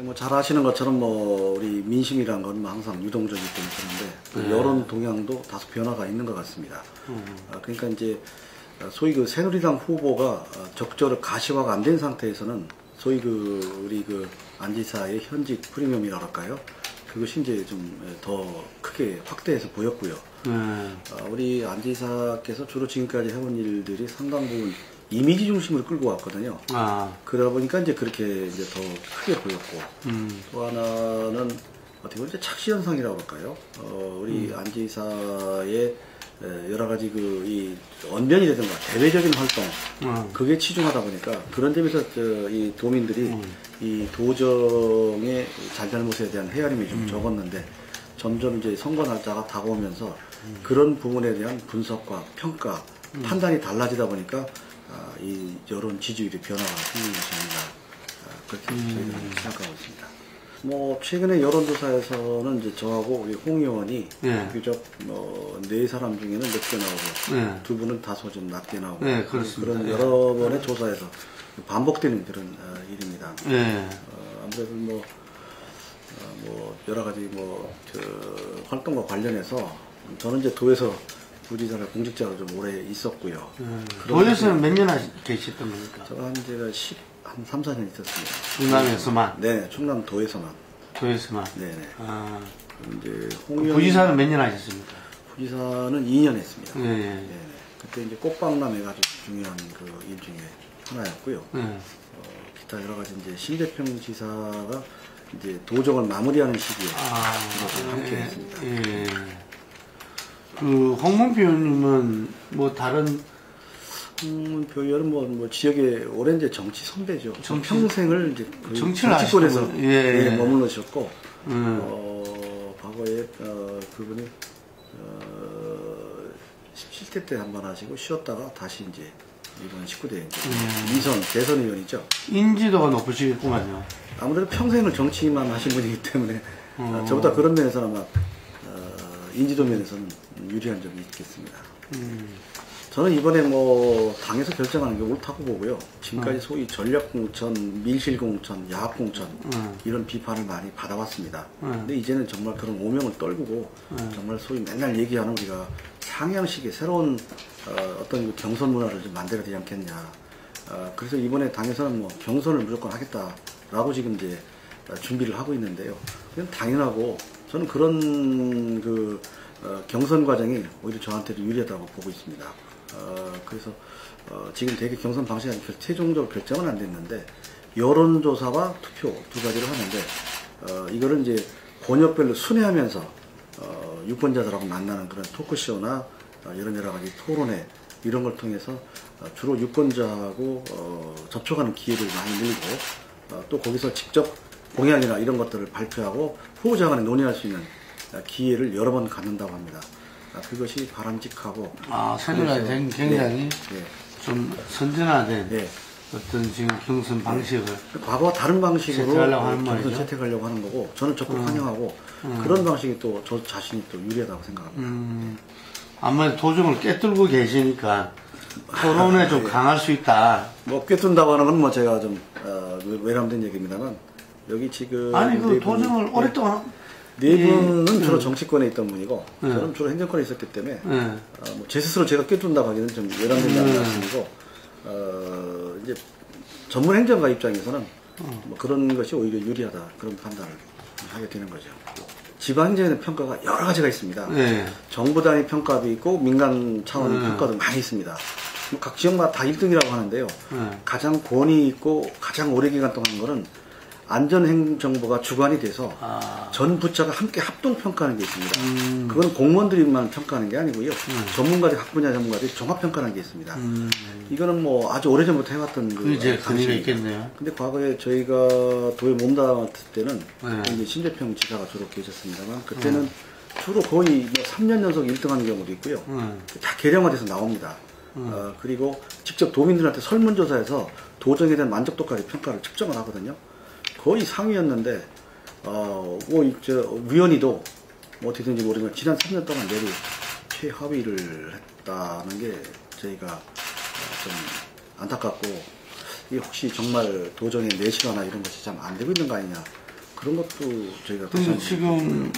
뭐 잘 아시는 것처럼 뭐 우리 민심이란 건 뭐 항상 유동적이기 때문에 그런데 여론 동향도 다소 변화가 있는 것 같습니다. 그러니까 이제 소위 그 새누리당 후보가 적절히 가시화가 안 된 상태에서는 소위 그 우리 그 안지사의 현직 프리미엄이라 할까요? 그것이 이제 좀 더 크게 확대해서 보였고요. 우리 안지사께서 주로 지금까지 해온 일들이 상당 부분 이미지 중심으로 끌고 왔거든요. 그러다 보니까 이제 그렇게 이제 더 크게 보였고, 또 하나는 어떻게 보면 이제 착시 현상이라고 할까요? 우리 안지사의 여러 가지 이 언변이라든가 대외적인 활동, 그게 치중하다 보니까 그런 점에서 이 도민들이 이 도정의 잘잘못에 대한 헤아림이 좀 적었는데 점점 이제 선거 날짜가 다가오면서 그런 부분에 대한 분석과 평가, 판단이 달라지다 보니까 이 여론 지지율의 변화가 생기는 것이 아닌가 그렇게 저희들은 생각하고 있습니다. 뭐 최근에 여론조사에서는 이제 저하고 우리 홍 의원이 비교적 네 사람 중에는 높게 나오고 두 분은 다소 좀 낮게 나오고 그런 여러 번의 조사에서 반복되는 그런 일입니다. 아무래도 뭐 여러 가지 활동과 관련해서 저는 이제 도에서 부지사를 공직자로 좀 오래 있었고요. 도에서는 몇 년 계셨던 겁니까? 제가 제가 한 3, 4년 있었습니다. 충남에서만? 네, 충남 도에서만. 도에서만? 네네. 이제 부지사는 몇 년 하셨습니까? 부지사는 2년 했습니다. 네. 그때 이제 꽃박람회가 아주 중요한 그 일 중에 하나였고요. 기타 여러 가지 이제 심재평 지사가 이제 도정을 마무리하는 시기에 함께 했습니다. 그 홍문표 의원님은 뭐 다른 홍문표 의원은 뭐 지역의 오랜 이제 정치 선배죠. 평생을 이제 정치권에서 머물러셨고 과거에 그분이 17대 때 한 번 하시고 쉬었다가 다시 이제 이번 19대 이제 대선 의원이죠. 인지도가 높으시겠구만요. 아무래도 평생을 정치만 하신 분이기 때문에 저보다 그런 면에서는 아마 인지도 면에서는 유리한 점이 있겠습니다. 저는 이번에 뭐 당에서 결정하는 게 옳다고 보고요. 지금까지 소위 전략공천, 밀실공천, 야합공천 이런 비판을 많이 받아왔습니다. 근데 이제는 정말 그런 오명을 떨구고 정말 소위 맨날 얘기하는 우리가 상향식의 새로운 어떤 그 경선 문화를 좀 만들어야 되지 않겠냐. 그래서 이번에 당에서는 뭐 경선을 무조건 하겠다라고 지금 이제 준비를 하고 있는데요. 그냥 당연하고 저는 그런 경선 과정이 오히려 저한테도 유리하다고 보고 있습니다. 그래서 지금 되게 경선 방식이 최종적으로 결정은 안 됐는데 여론조사와 투표 두 가지를 하는데 이거를 이제 권역별로 순회하면서 유권자들하고 만나는 그런 토크쇼나 이런 여러 가지 토론회 이런 걸 통해서 주로 유권자하고 접촉하는 기회를 많이 늘리고 또 거기서 직접 공약이나 이런 것들을 발표하고 후보자 간에 논의할 수 있는 기회를 여러 번 갖는다고 합니다. 그것이 바람직하고 새누리당이 굉장히 좀 선진화된 어떤 지금 경선 방식을 과거와 다른 방식으로 경선 채택하려고 하는 거고 저는 적극 환영하고 그런 방식이 또 저 자신이 또 유리하다고 생각합니다. 아무래도 도정을 꿰뚫고 계시니까 토론에 좀 강할 수 있다. 뭐 꿰뚫는다고 하는 건 뭐 제가 좀 외람된 얘기입니다만 여기 지금 그 도정을 오랫동안 네 분은 주로 정치권에 있던 분이고 저는 주로 행정권에 있었기 때문에 뭐 제 스스로 제가 꿰뚫는다고 하기는 좀 외람된다는 말씀이고 이제 전문 행정가 입장에서는 뭐 그런 것이 오히려 유리하다 그런 판단을 하게 되는 거죠. 지방행정에는 평가가 여러 가지가 있습니다. 정부 단위 평가도 있고 민간 차원 평가도 많이 있습니다. 각 지역마다 다 1등이라고 하는데요. 가장 권위 있고 가장 오래 기간 동안 한 거는 안전행정부가 주관이 돼서 전 부처가 함께 합동평가하는 게 있습니다. 그건 공무원들만 평가하는 게 아니고요. 전문가들, 각 분야 전문가들이 종합평가하는 게 있습니다. 이거는 뭐 아주 오래전부터 해왔던 그게 관리가 있겠네요. 근데 과거에 저희가 도에 몸담았을 때는 이제 심재평 지사가 주로 계셨습니다만 그때는 주로 거의 3년 연속 1등하는 경우도 있고요. 다 계량화돼서 나옵니다. 그리고 직접 도민들한테 설문조사해서 도정에 대한 만족도까지 평가를 측정을 하거든요. 거의 상위였는데, 위원회도 어떻게든지 모르겠지만, 지난 3년 동안 내리 최하위를 했다는 게 저희가 좀 안타깝고, 이게 혹시 정말 도정의 내실화나 이런 것이 참 안 되고 있는 거 아니냐, 그런 것도 저희가 근데 지금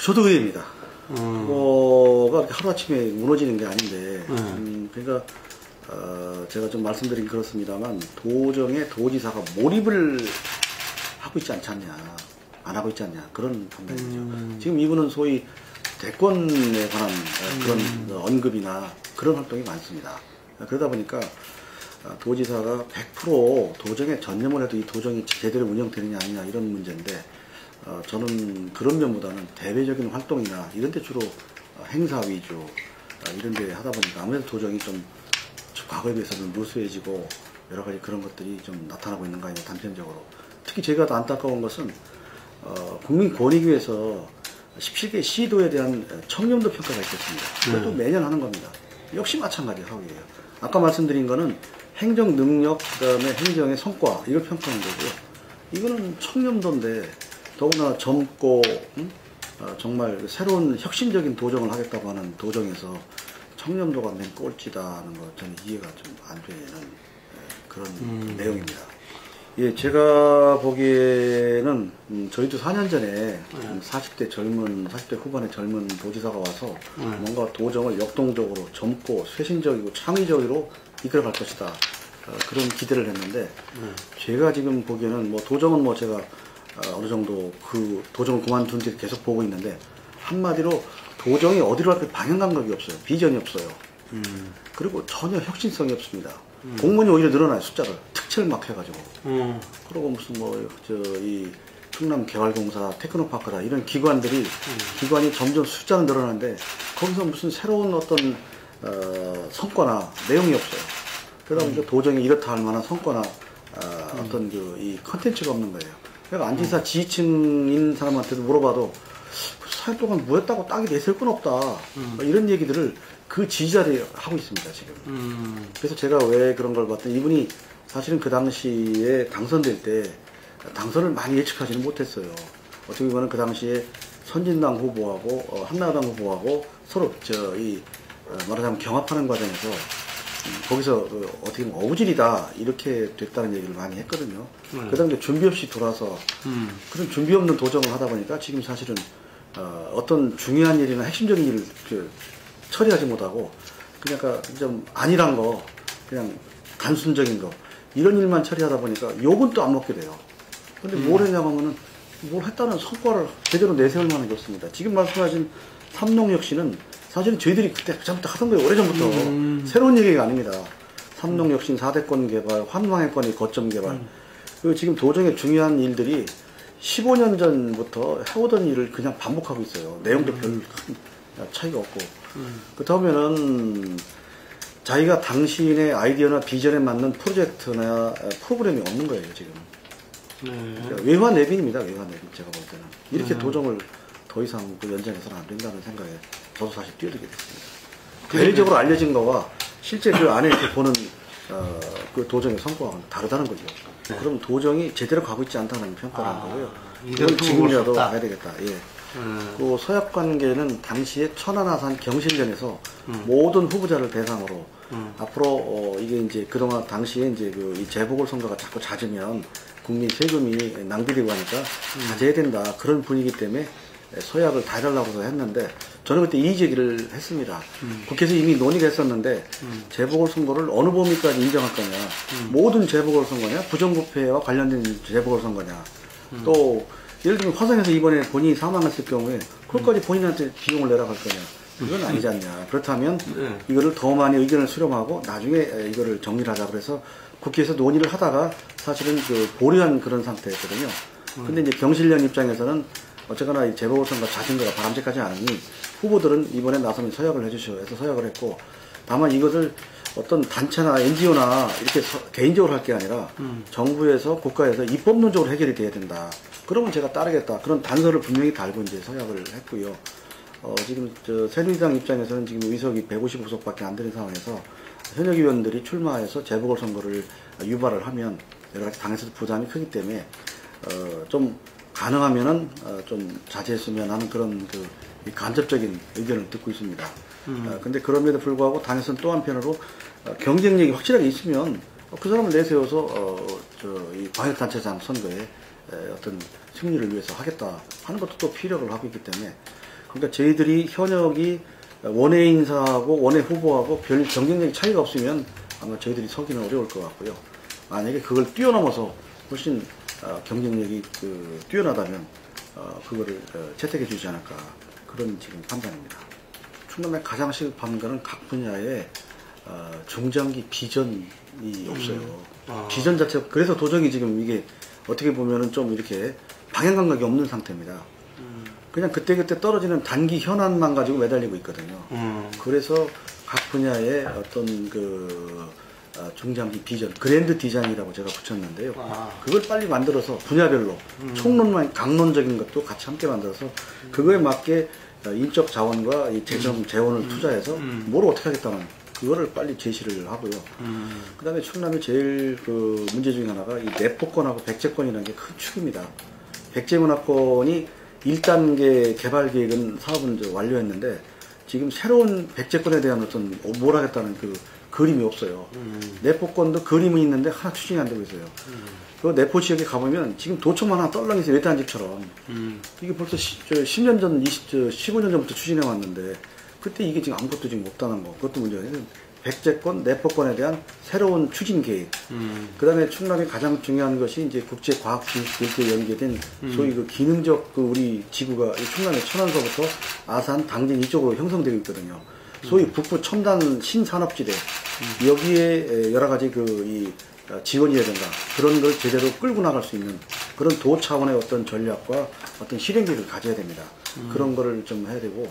저도 의외입니다. 그거가 하루아침에 무너지는 게 아닌데 그러니까 제가 좀 말씀드린 그렇습니다만 도정의 도지사가 몰입을 하고 있지 않지 않냐, 안 하고 있지 않냐 그런 판단이죠. 지금 이분은 소위 대권에 관한 그런 언급이나 그런 활동이 많습니다. 그러다 보니까 도지사가 100% 도정에 전념을 해도 이 도정이 제대로 운영되느냐 아니냐 이런 문제인데 저는 그런 면보다는 대외적인 활동이나 이런 데 주로 행사 위주 이런 데 하다 보니까 아무래도 도정이 좀 과거에 비해서는 무수해지고 여러 가지 그런 것들이 좀 나타나고 있는 거 아니냐 단편적으로. 특히 제가 더 안타까운 것은 국민권익위에서 17개 시도에 대한 청렴도 평가가 있겠습니다. 그것도 매년 하는 겁니다. 역시 마찬가지 사업이에요. 아까 말씀드린 거는 행정 능력, 그 다음에 행정의 성과, 이걸 평가하는 거고요. 이거는 청렴도인데, 더구나 젊고, 정말 새로운 혁신적인 도정을 하겠다고 하는 도정에서 청렴도가 맨 꼴찌다는 거 저는 이해가 좀 안 되는 그런 내용입니다. 예, 제가 보기에는 저희도 4년 전에 40대 후반의 젊은 도지사가 와서 뭔가 도정을 역동적으로 젊고 쇄신적이고 창의적으로 이끌어갈 것이다. 그런 기대를 했는데 제가 지금 보기에는 뭐 도정은 뭐 제가 어느 정도 그 도정을 그만둔 뒤 계속 보고 있는데 한마디로 도정이 어디로 갈까 방향 감각이 없어요. 비전이 없어요. 그리고 전혀 혁신성이 없습니다. 공무원이 오히려 늘어나요. 숫자를 특채를 막 해가지고 그리고 무슨 뭐 이 충남개발공사 테크노파크다 이런 기관이 점점 숫자는 늘어나는데 거기서 무슨 새로운 어떤 성과나 내용이 없어요. 그러다 보니까 도정이 이렇다 할 만한 성과나 어떤 그 이 컨텐츠가 없는 거예요. 그러니까 안지사 지휘층인 사람한테도 물어봐도 4년 동안 뭐 했다고 딱이 내세울 건 없다. 이런 얘기들을 그 지지자들이 하고 있습니다, 지금. 그래서 제가 왜 그런 걸 봤더니 이분이 사실은 그 당시에 당선될 때 당선을 많이 예측하지는 못했어요. 어떻게 보면 그 당시에 선진당 후보하고 한나라당 후보하고 서로 말하자면 경합하는 과정에서 거기서 어떻게 보면 어우질이다 이렇게 됐다는 얘기를 많이 했거든요. 그 다음에 준비 없이 돌아서 그런 준비 없는 도정을 하다 보니까 지금 사실은 어떤 중요한 일이나 핵심적인 일을 처리하지 못하고 그냥 좀 안일한 거 그냥 단순적인 거 이런 일만 처리하다 보니까 욕은 또 안 먹게 돼요. 근데 뭘 했냐고 하면은 뭘 했다는 성과를 제대로 내세울 만한 게 없습니다. 지금 말씀하신 삼농혁신은 사실은 저희들이 그때부터 하던 거예요. 오래전부터. 새로운 얘기가 아닙니다. 삼농혁신, 4대권 개발, 환망해권의 거점 개발. 그리고 지금 도정의 중요한 일들이 15년 전부터 해오던 일을 그냥 반복하고 있어요. 내용도 별 차이가 없고. 그렇다면은 자기가 당신의 아이디어나 비전에 맞는 프로젝트나 프로그램이 없는 거예요, 지금. 그러니까 외화내빈입니다, 외화내빈. 제가 볼 때는. 이렇게 도정을 더 이상 그 연장해서는 안 된다는 생각에 저도 사실 뛰어들게 됐습니다. 대외적으로 알려진 거와 실제 그 안에 이렇게 보는 그 도정의 성과는 다르다는 거죠. 그럼 도정이 제대로 가고 있지 않다는 평가를 한 거고요. 이건 지금이라도 가야 되겠다. 예. 그 서약 관계는 당시에 천안아산 경실련에서 모든 후보자를 대상으로 앞으로 이게 이제 그동안 당시에 이제 이 재보궐선거가 자꾸 잦으면 국민 세금이 낭비되고 하니까 자제해야 된다 그런 분위기 때문에 서약을 다 해달라고 해서 했는데 저는 그때 이의 제기를 했습니다. 국회에서 이미 논의가 했었는데 재보궐선거를 어느 범위까지 인정할 거냐 모든 재보궐선거냐 부정부패와 관련된 재보궐선거냐 또 예를 들면 화성에서 이번에 본인이 사망했을 경우에 그것까지 본인한테 비용을 내라고 할 거냐 이건 아니지 않냐. 그렇다면 이거를 더 많이 의견을 수렴하고 나중에 이거를 정리를 하자 그래서 국회에서 논의를 하다가 사실은 보류한 그런 상태였거든요. 근데 이제 경실련 입장에서는 어쨌거나 이 재보궐선거 잦은 거가 바람직하지 않으니 후보들은 이번에 나서면 서약을 해주시오 해서 서약을 했고 다만 이것을 어떤 단체나 NGO나 이렇게 개인적으로 할 게 아니라 정부에서 국가에서 입법론적으로 해결이 돼야 된다. 그러면 제가 따르겠다. 그런 단서를 분명히 달고 이제 서약을 했고요. 지금 새누리당 입장에서는 지금 의석이 155석밖에 안 되는 상황에서 현역 의원들이 출마해서 재보궐선거를 유발을 하면 여러 가지 당에서도 부담이 크기 때문에 좀 가능하면은 좀 자제했으면 하는 그런 간접적인 의견을 듣고 있습니다. 근데 그럼에도 불구하고 당에서는 또 한편으로 경쟁력이 확실하게 있으면 그 사람을 내세워서 이 광역단체장 선거에 어떤 승리를 위해서 하겠다 하는 것도 또 피력을 하고 있기 때문에, 그러니까 저희들이 현역이 원외 인사하고 원외 후보하고 별 경쟁력이 차이가 없으면 아마 저희들이 서기는 어려울 것 같고요. 만약에 그걸 뛰어넘어서 훨씬 경쟁력이 뛰어나다면 그거를 채택해 주지 않을까, 그런 지금 판단입니다. 충남에 가장 시급한 거는 각 분야에 중장기 비전이 없어요. 비전 자체가, 그래서 도정이 지금 이게 어떻게 보면은 좀 이렇게 방향 감각이 없는 상태입니다. 그냥 그때그때 떨어지는 단기 현안만 가지고 매달리고 있거든요. 그래서 각 분야의 어떤 중장기 비전, 그랜드 디자인이라고 제가 붙였는데요. 그걸 빨리 만들어서 분야별로 총론만 강론적인 것도 같이 함께 만들어서 그거에 맞게 인적 자원과 이 재원을 투자해서 뭘 어떻게 하겠다는 그거를 빨리 제시를 하고요. 그 다음에 충남이 제일 문제 중에 하나가 이 내포권하고 백제권이라는 게 큰 축입니다. 백제문화권이 1단계 개발 계획은 사업은 이제 완료했는데 지금 새로운 백제권에 대한 어떤 뭘 하겠다는 그림이 없어요. 내포권도 그림은 있는데 하나 추진이 안 되고 있어요. 그 내포 지역에 가보면 지금 도청만 하나 떨렁 있어요. 외딴집처럼. 이게 벌써 10년 전, 15년 전부터 추진해 왔는데 그때 이게 지금 아무것도 지금 없다는 거. 그것도 문제가 있는 백제권, 내포권에 대한 새로운 추진 계획. 그 다음에 충남이 가장 중요한 것이 이제 국제과학기술기획에 연계된 소위 기능적 우리 지구가 충남의 천안서부터 아산, 당진 이쪽으로 형성되고 있거든요. 소위 북부 첨단 신산업지대. 여기에 여러 가지 이 지원이라든가 그런 걸 제대로 끌고 나갈 수 있는 그런 도 차원의 어떤 전략과 어떤 실행계획을 가져야 됩니다. 그런 거를 좀 해야 되고,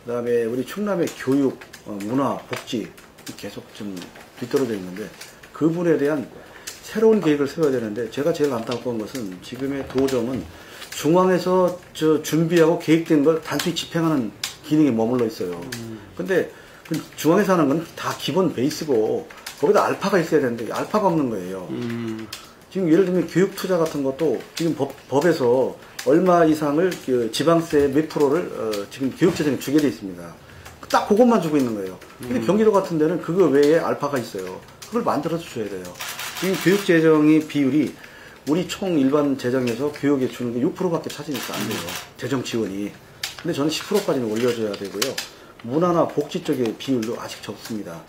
그 다음에 우리 충남의 교육, 문화, 복지 계속 좀 뒤떨어져 있는데 그 부분에 대한 새로운 계획을 세워야 되는데, 제가 제일 안타까운 것은 지금의 도정은 중앙에서 준비하고 계획된 걸 단순히 집행하는 기능에 머물러 있어요. 근데 중앙에서 하는 건 다 기본 베이스고 거기다 알파가 있어야 되는데 알파가 없는 거예요. 지금 예를 들면 교육 투자 같은 것도 지금 법에서 얼마 이상을 지방세 몇 프로를 지금 교육재정에 주게 돼 있습니다. 딱 그것만 주고 있는 거예요. 근데 경기도 같은 데는 그거 외에 알파가 있어요. 그걸 만들어서 줘야 돼요. 지금 교육재정의 비율이 우리 총 일반 재정에서 교육에 주는 게 6%밖에 차지니까 안 돼요. 재정 지원이. 근데 저는 10%까지는 올려줘야 되고요. 문화나 복지 쪽의 비율도 아직 적습니다.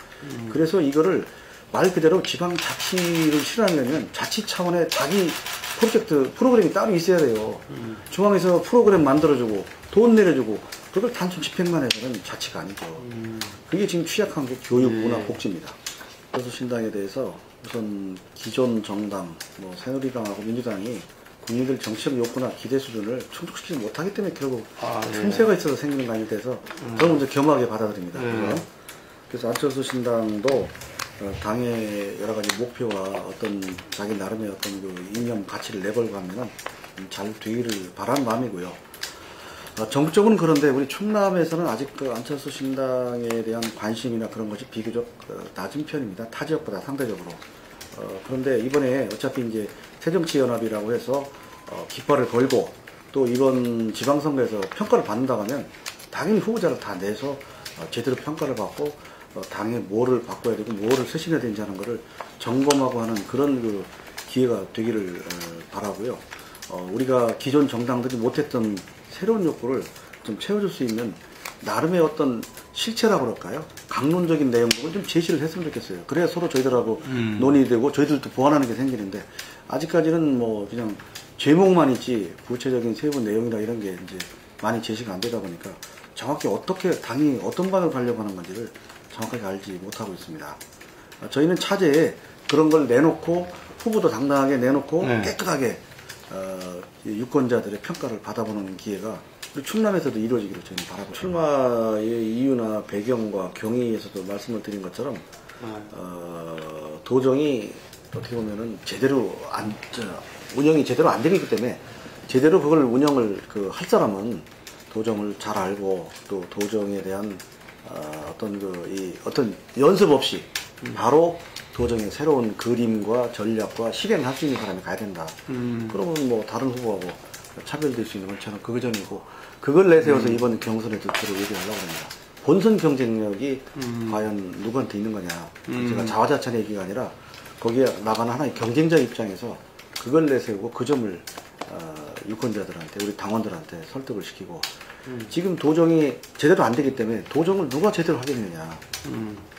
그래서 이거를 말 그대로 지방자치를 실현하려면 자치 차원의 자기 프로그램이 따로 있어야 돼요. 중앙에서 프로그램 만들어주고 돈 내려주고 그걸 단순 집행만 해서는 자치가 아니죠. 그게 지금 취약한 게 교육, 문화, 복지입니다. 그래서 신당에 대해서 우선 기존 정당, 새누리당하고 민주당이 국민들 정치적 욕구나 기대 수준을 충족시키지 못하기 때문에 결국 틈새가 있어서 생기는 거 아닐까 해서 저는 먼저 겸허하게 받아들입니다. 그래서 안철수 신당도 당의 여러 가지 목표와 어떤 자기 나름의 어떤 이념 가치를 내걸고 하면은 잘 되기를 바라는 마음이고요. 정부적으로는 그런데 우리 충남에서는 아직 안철수 신당에 대한 관심이나 그런 것이 비교적 낮은 편입니다. 타 지역보다 상대적으로. 그런데 이번에 어차피 이제 새정치연합이라고 해서 깃발을 걸고 또 이번 지방선거에서 평가를 받는다고 하면 당연히 후보자를 다 내서 제대로 평가를 받고 당에 뭐를 바꿔야 되고 뭐를 쇄신해야 되는지 하는 거를 점검하고 하는 그런 기회가 되기를 바라고요. 우리가 기존 정당들이 못했던 새로운 욕구를 좀 채워줄 수 있는 나름의 어떤 실체라고 그럴까요? 강론적인 내용들을 좀 제시를 했으면 좋겠어요. 그래야 서로 저희들하고 논의되고 저희들도 보완하는 게 생기는데 아직까지는 그냥 제목만 있지 구체적인 세부 내용이나 이런 게 이제 많이 제시가 안 되다 보니까 정확히 어떻게 당이 어떤 방을 가려고 하는 건지를 정확하게 알지 못하고 있습니다. 저희는 차제에 그런 걸 내놓고 후보도 당당하게 내놓고 깨끗하게 유권자들의 평가를 받아보는 기회가 우리 충남에서도 이루어지기를 저희는 바라고 출마의 이유나 배경과 경위에서도 말씀을 드린 것처럼 도정이 어떻게 보면은 제대로 운영이 제대로 안 되고 있기 때문에 제대로 그걸 운영을 할 사람은 도정을 잘 알고 또 도정에 대한 어떤 연습 없이 바로 도정의 새로운 그림과 전략과 실행할 수 있는 사람이 가야 된다. 그러면 다른 후보하고 차별될 수 있는 건 저는 그거전이고 그걸 내세워서 이번 경선에도 주로 얘기를 하려고 합니다. 본선 경쟁력이 과연 누구한테 있는 거냐. 제가 자화자찬의 얘기가 아니라 거기에 나가는 하나의 경쟁자 입장에서 그걸 내세우고 그 점을 유권자들한테 우리 당원들한테 설득을 시키고 지금 도정이 제대로 안 되기 때문에 도정을 누가 제대로 하겠느냐.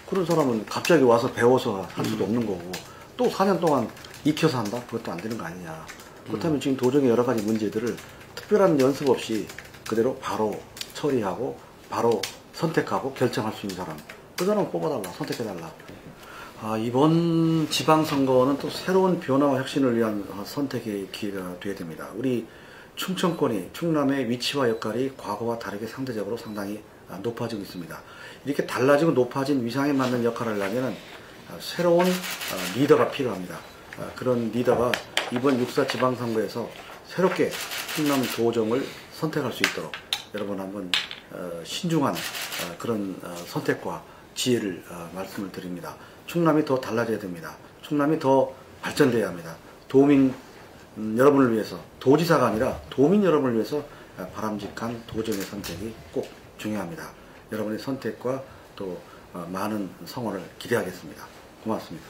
그런 사람은 갑자기 와서 배워서 할 수도 없는 거고 또 4년 동안 익혀서 한다? 그것도 안 되는 거 아니냐. 그렇다면 지금 도정의 여러 가지 문제들을 특별한 연습 없이 그대로 바로 처리하고 바로 선택하고 결정할 수 있는 사람, 그 사람 뽑아달라, 선택해달라. 이번 지방선거는 또 새로운 변화와 혁신을 위한 선택의 기회가 되어야 됩니다. 우리 충청권이, 충남의 위치와 역할이 과거와 다르게 상대적으로 상당히 높아지고 있습니다. 이렇게 달라지고 높아진 위상에 맞는 역할을 하려면 새로운 리더가 필요합니다. 그런 리더가 이번 6.4 지방선거에서 새롭게 충남 도정을 선택할 수 있도록 여러분 한번 신중한 그런 선택과 지혜를 말씀을 드립니다. 충남이 더 달라져야 됩니다. 충남이 더 발전돼야 합니다. 도민 여러분을 위해서, 도지사가 아니라 도민 여러분을 위해서 바람직한 도정의 선택이 꼭 중요합니다. 여러분의 선택과 또 많은 성원을 기대하겠습니다. 고맙습니다.